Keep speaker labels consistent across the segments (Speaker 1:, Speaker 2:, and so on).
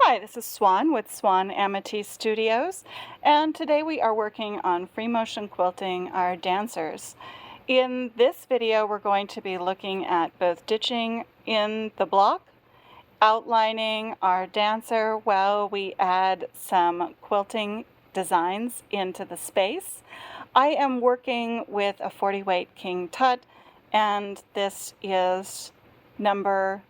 Speaker 1: Hi, this is Swan with Swan Amity Studios, and today we are working on free motion quilting our dancers. In this video, we're going to be looking at both ditching in the block, outlining our dancer while we add some quilting designs into the space. I am working with a 40 weight King Tut, and this is number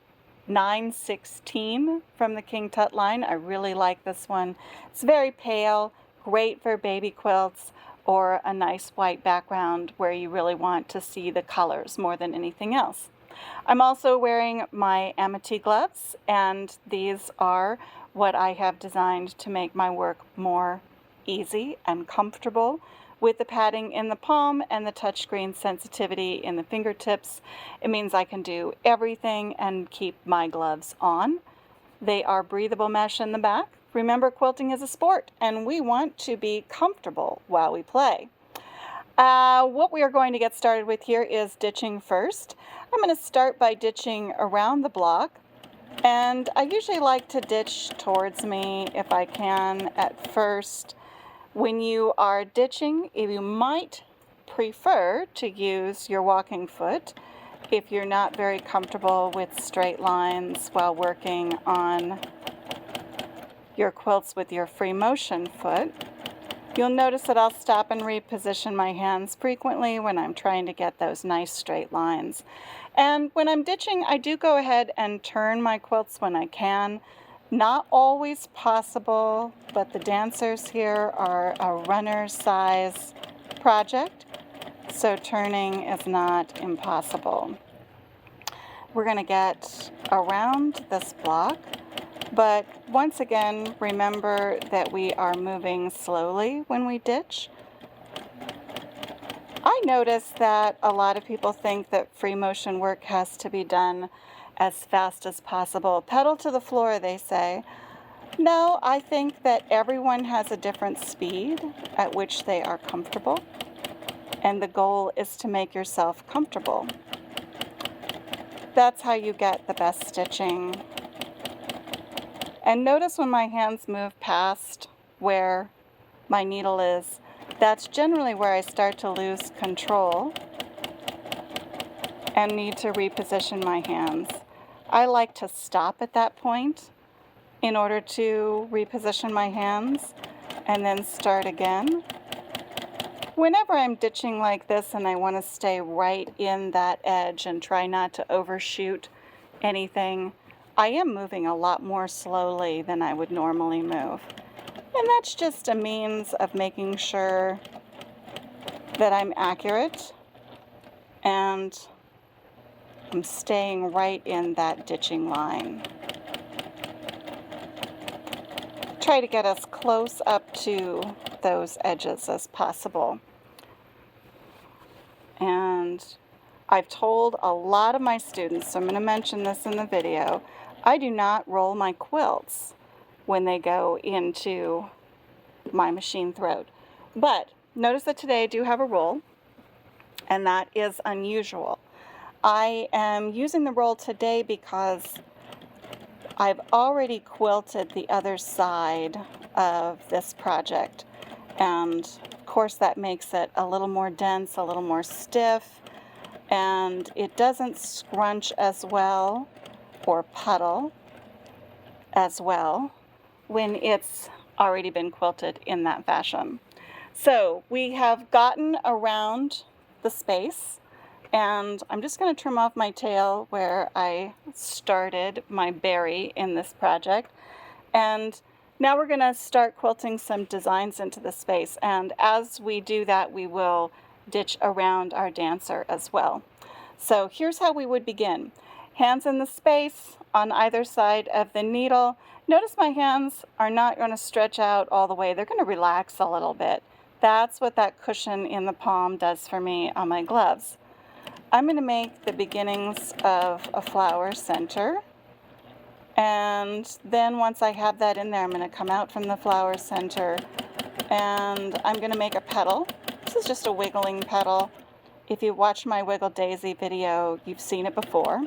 Speaker 1: 916 from the King Tut line. I really like this one. It's very pale, great for baby quilts or a nice white background where you really want to see the colors more than anything else. I'm also wearing my Amity gloves, and these are what I have designed to make my work more easy and comfortable, with the padding in the palm and the touchscreen sensitivity in the fingertips. It means I can do everything and keep my gloves on. They are breathable mesh in the back. Remember, quilting is a sport, and we want to be comfortable while we play. What we are going to get started with here is ditching first. I'm going to start by ditching around the block, and I usually like to ditch towards me if I can at first. When you are ditching, you might prefer to use your walking foot if you're not very comfortable with straight lines while working on your quilts with your free motion foot. You'll notice that I'll stop and reposition my hands frequently when I'm trying to get those nice straight lines. And when I'm ditching, I do go ahead and turn my quilts when I can. Not always possible, but the dancers here are a runner size project, so turning is not impossible. We're going to get around this block, but once again, remember that we are moving slowly when we ditch. I notice that a lot of people think that free motion work has to be done as fast as possible. Pedal to the floor, they say. No, I think that everyone has a different speed at which they are comfortable, and the goal is to make yourself comfortable. That's how you get the best stitching. And notice when my hands move past where my needle is, that's generally where I start to lose control and need to reposition my hands. I like to stop at that point in order to reposition my hands and then start again. Whenever I'm ditching like this and I want to stay right in that edge and try not to overshoot anything, I am moving a lot more slowly than I would normally move. And that's just a means of making sure that I'm accurate and I'm staying right in that ditching line. Try to get as close up to those edges as possible. And I've told a lot of my students, so I'm going to mention this in the video, I do not roll my quilts when they go into my machine throat. But notice that today I do have a roll, and that is unusual. I am using the roll today because I've already quilted the other side of this project, and of course that makes it a little more dense, a little more stiff, and it doesn't scrunch as well or puddle as well when it's already been quilted in that fashion. So we have gotten around the space, and I'm just going to trim off my tail where I started my berry in this project. And now we're going to start quilting some designs into the space. And as we do that, we will ditch around our dancer as well. So here's how we would begin. Hands in the space on either side of the needle. Notice my hands are not going to stretch out all the way. They're going to relax a little bit. That's what that cushion in the palm does for me on my gloves. I'm going to make the beginnings of a flower center, and then once I have that in there, I'm going to come out from the flower center and I'm going to make a petal. This is just a wiggling petal. If you watch my Wiggle Daisy video, you've seen it before.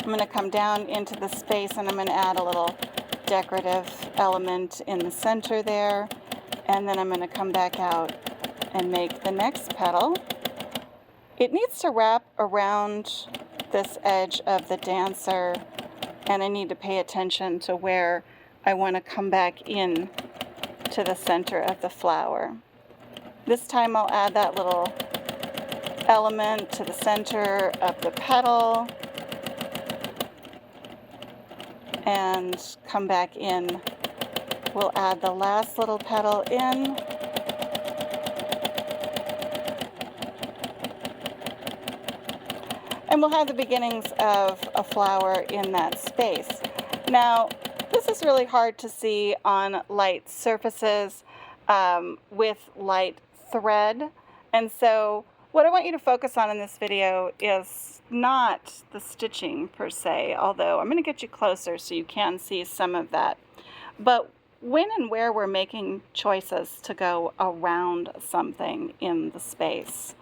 Speaker 1: I'm going to come down into the space and I'm going to add a little decorative element in the center there. And then I'm going to come back out and make the next petal. It needs to wrap around this edge of the dancer, and I need to pay attention to where I want to come back in to the center of the flower. This time I'll add that little element to the center of the petal and come back in. We'll add the last little petal in. And we'll have the beginnings of a flower in that space. Now, this is really hard to see on light surfaces with light thread. And so what I want you to focus on in this video is not the stitching per se, although I'm going to get you closer so you can see some of that. But when and where we're making choices to go around something in the space.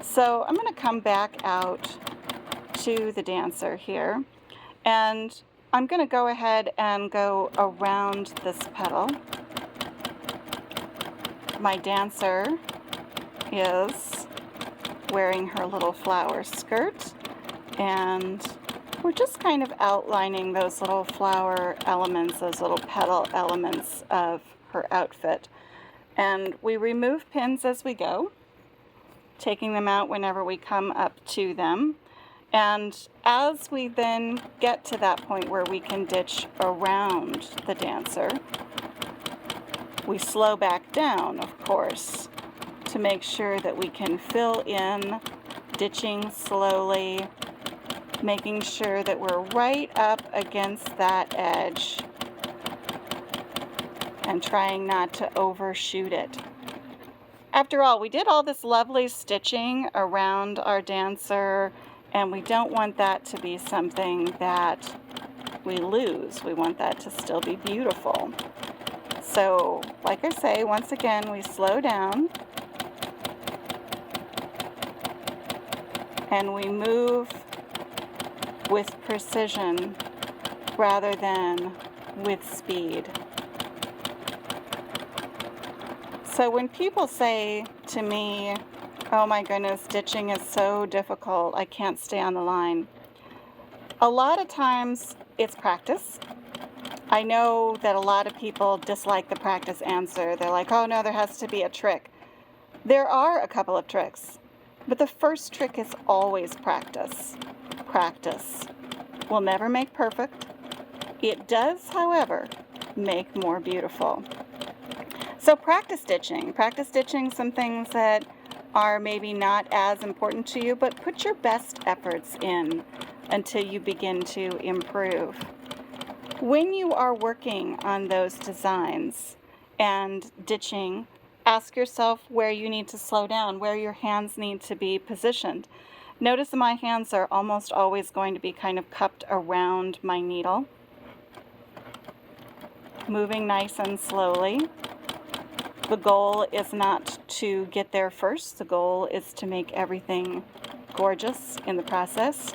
Speaker 1: So I'm going to come back out to the dancer here, and I'm going to go ahead and go around this petal. My dancer is wearing her little flower skirt, and we're just kind of outlining those little flower elements, those little petal elements of her outfit. And we remove pins as we go, taking them out whenever we come up to them. And as we then get to that point where we can ditch around the dancer, we slow back down, of course, to make sure that we can fill in, ditching slowly, making sure that we're right up against that edge and trying not to overshoot it. After all, we did all this lovely stitching around our dancer, and we don't want that to be something that we lose. We want that to still be beautiful. So, like I say, once again, we slow down and we move with precision rather than with speed. So when people say to me, "Oh my goodness, stitching is so difficult, I can't stay on the line," a lot of times it's practice. I know that a lot of people dislike the practice answer. They're like, "Oh no, there has to be a trick." There are a couple of tricks, but the first trick is always practice. Practice will never make perfect. It does, however, make more beautiful. So practice stitching some things that are maybe not as important to you, but put your best efforts in until you begin to improve. When you are working on those designs and ditching, ask yourself where you need to slow down, where your hands need to be positioned. Notice that my hands are almost always going to be kind of cupped around my needle, moving nice and slowly. The goal is not to get there first. The goal is to make everything gorgeous in the process.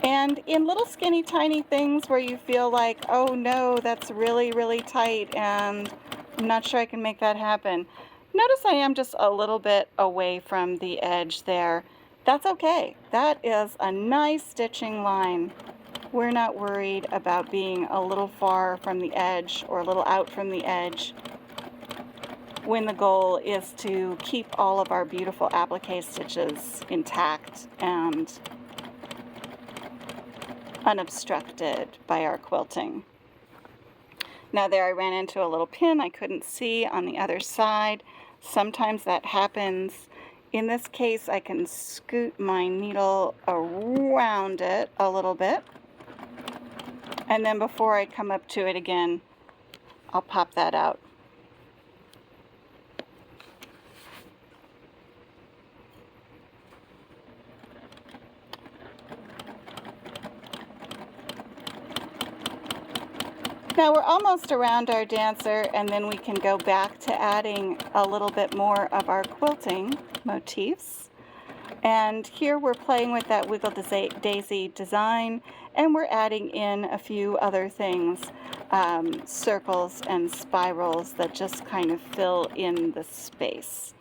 Speaker 1: And in little skinny tiny things where you feel like, "Oh no, that's really, really tight and I'm not sure I can make that happen," notice I am just a little bit away from the edge there. That's okay. That is a nice stitching line. We're not worried about being a little far from the edge or a little out from the edge when the goal is to keep all of our beautiful applique stitches intact and unobstructed by our quilting. Now there I ran into a little pin I couldn't see on the other side. Sometimes that happens. In this case, I can scoot my needle around it a little bit. And then before I come up to it again, I'll pop that out. Now we're almost around our dancer, and then we can go back to adding a little bit more of our quilting motifs. And here we're playing with that Wiggle Daisy design, and we're adding in a few other things, circles and spirals that just kind of fill in the space.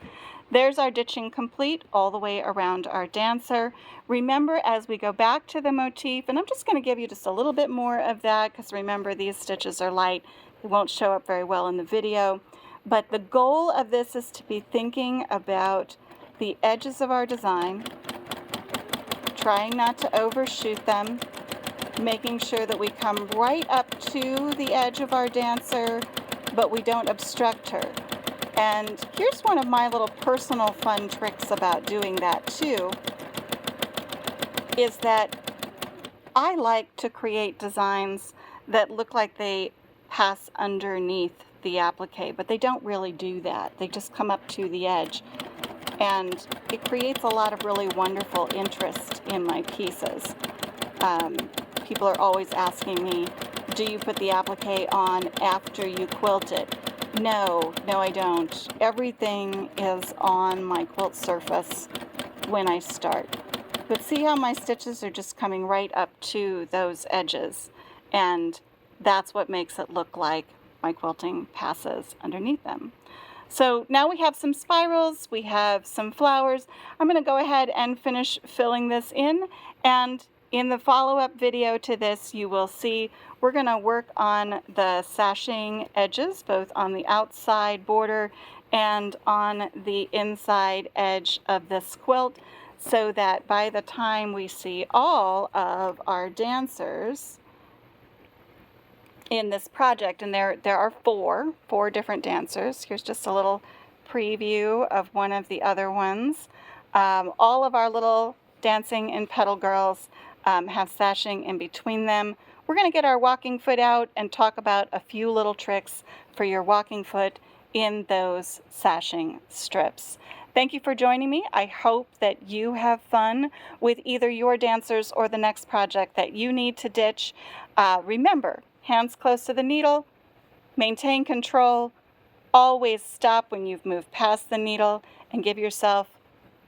Speaker 1: There's our ditching complete all the way around our dancer. Remember, as we go back to the motif, and I'm just going to give you just a little bit more of that, because remember, these stitches are light. They won't show up very well in the video. But the goal of this is to be thinking about the edges of our design, trying not to overshoot them, making sure that we come right up to the edge of our dancer, but we don't obstruct her. And here's one of my little personal fun tricks about doing that too, is that I like to create designs that look like they pass underneath the applique, but they don't really do that. They just come up to the edge. And it creates a lot of really wonderful interest in my pieces. People are always asking me, do you put the applique on after you quilt it? No, I don't. Everything is on my quilt surface when I start. But see how my stitches are just coming right up to those edges, and that's what makes it look like my quilting passes underneath them. So now we have some spirals, we have some flowers. I'm going to go ahead and finish filling this in, and in the follow-up video to this you will see we're going to work on the sashing edges, both on the outside border and on the inside edge of this quilt, so that by the time we see all of our dancers in this project, and there are four different dancers. Here's just a little preview of one of the other ones. All of our little dancing and petal girls have sashing in between them. We're going to get our walking foot out and talk about a few little tricks for your walking foot in those sashing strips. Thank you for joining me. I hope that you have fun with either your dancers or the next project that you need to ditch. Remember, hands close to the needle, maintain control, always stop when you've moved past the needle, and give yourself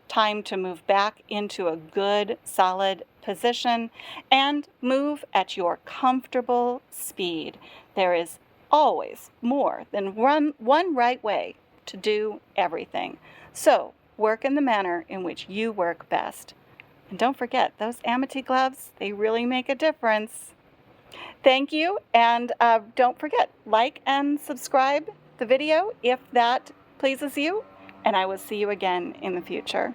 Speaker 1: time to move back into a good, solid position, and move at your comfortable speed. There is always more than one right way to do everything. So work in the manner in which you work best. And don't forget, those Amity gloves, they really make a difference. Thank you, and don't forget, like and subscribe the video if that pleases you, and I will see you again in the future.